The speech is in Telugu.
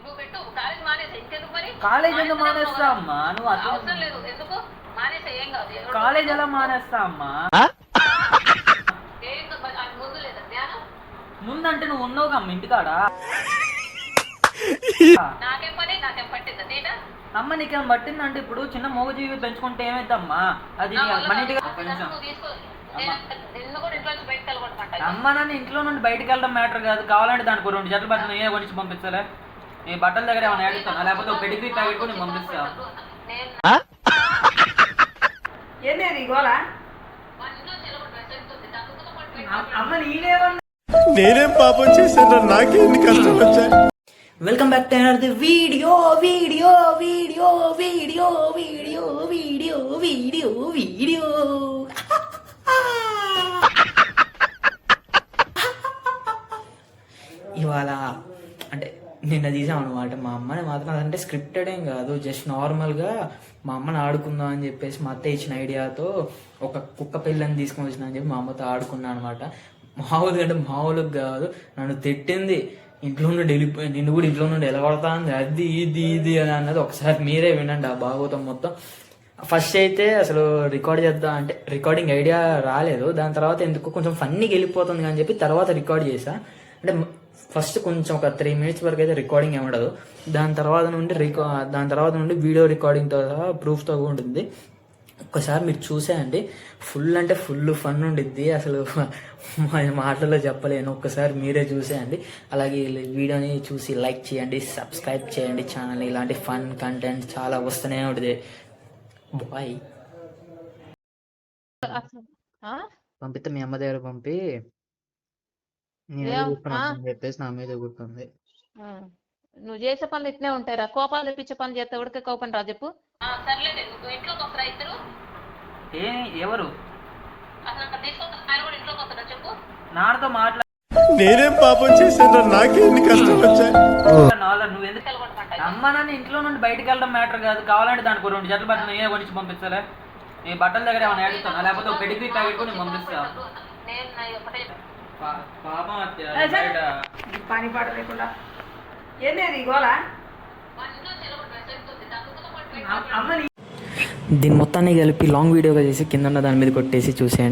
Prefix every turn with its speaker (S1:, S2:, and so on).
S1: నువ్వు పెట్టు కాలేజ్ మానేసా ఇంకెందుకు మరి
S2: కాలేజ్ ఎందుకు మానేస్తా అమ్మా నువ్వు
S1: అవసరం లేదు ఎందుకు మానేసా ఏం కాదు
S2: కాలేజ్ ఎలా మానేస్తా అమ్మా
S1: ఏం ముందు లేదా ధ్యానం
S2: ముందంటే నువ్వు ఉన్నావుగా అమ్మ ఇంటికాడ
S1: నాకేం పట్టిందా తేడా
S2: అమ్మ నీకేం పట్టిందంటే ఇప్పుడు చిన్న మూగజీవి పెంచుకుంటే ఏమైద్దమ్మా అది మన ఇంటికి అమ్మ నన్ను ఇంట్లో నుండి బయటకు వెళ్ళడం మ్యాటర్ కాదు కావాలంటే దానికి 2 జతలు బట్టలు నేనే కొనిచ్చి పంపించాలే నీ బట్టల దగ్గర ఏమైనా అడుగుతాను లేకపోతే ఒక పెడిగ్రీ ప్యాకెట్ కూడా నేను పంపిస్తా అమ్మ నేనేమన్నా
S3: నేనేం పాపం చేశాను నాకే ఎన్ని కష్టాలు వచ్చాయి.
S2: Welcome back to another video video video video video video video video ఇవాళ అంటే నిన్న తీసాం అనమాట మా అమ్మని మాత్రం అదంటే స్క్రిప్టెడ్ ఏం కాదు జస్ట్ నార్మల్గా మా అమ్మని ఆడుకుందాం అని చెప్పేసి మా అత్త ఇచ్చిన ఐడియాతో ఒక కుక్క పిల్లని తీసుకొని వచ్చిన అని చెప్పి మా అమ్మతో ఆడుకున్నా అనమాట. మామూలుగా అంటే మామూలుగా కాదు నన్ను తిట్టింది ఇంట్లో నుండి వెళ్ళిపోయి నిన్ను కూడా ఇంట్లో నుండి ఎలా కొడతాంది అది ఇది ఇది అని అన్నది ఒకసారి మీరే వినండి ఆ భాగవతం మొత్తం. ఫస్ట్ అయితే అసలు రికార్డ్ చేద్దాం అంటే రికార్డింగ్ ఐడియా రాలేదు, దాని తర్వాత ఎందుకు కొంచెం ఫన్నీకి వెళ్ళిపోతుంది అని చెప్పి తర్వాత రికార్డ్ చేసా. అంటే ఫస్ట్ కొంచెం ఒక 3 మినిట్స్ వరకు అయితే రికార్డింగ్ ఏముండదు, దాని తర్వాత నుండి వీడియో రికార్డింగ్తో సహా ప్రూఫ్తో ఉంటుంది. ఒక్కసారి మీరు చూసేయండి, ఫుల్ అంటే ఫుల్ ఫన్ ఉండిద్ది, అసలు మాటల్లో చెప్పలేను. ఒక్కసారి మీరే చూసేయండి. అలాగే వీడియోని చూసి లైక్ చేయండి, సబ్స్క్రైబ్ చేయండి ఛానల్. ఇలాంటి ఫన్ కంటెంట్ చాలా వస్తూనే ఉంటుంది. బాయ్. పంపిస్తే మీ అమ్మ దగ్గర పంపి నేను చెప్పేసి నా మీద కూర్చుంది.
S1: నువ్వు చేసే పనులు ఇట్నే ఉంటాయిరా, కోపాలు తెప్పించే పనులు చేస్తే ఉడికే కోపం రా చెప్పు. సర్లేదు ఇంట్లోకి వస్తారా ఇద్దరు?
S2: ఎవరు
S1: అసలు తీసుకొస్తా కూడా ఇంట్లోకి వస్తారా చెప్పు.
S2: నాతో మాట్లాడు.
S3: నేనేం పాపం చేశాను నాకే ఎన్ని కష్టాలు వచ్చాయి.
S2: నువ్వు ఎందుకు అమ్మ నన్ను ఇంట్లో నుండి బయటకు వెళ్ళడం మ్యాటర్ కాదు కావాలంటే దానికి 2 జతలు బట్టలు నేనే కొనిచ్చి పంపించాలే నీ బట్టల దగ్గర ఏమైనా అడుగుతాను లేకపోతే ఒక పెడిగ్రీ ప్యాకెట్ కూడా నేను పంపిస్తా. పాపం
S4: పని పాట లేకుండా ఏంది గోలా
S2: దీన్ని మొత్తాన్ని కలిపి లాంగ్ వీడియోగా చేసి కింద దాని మీద కొట్టేసి చూసేయండి.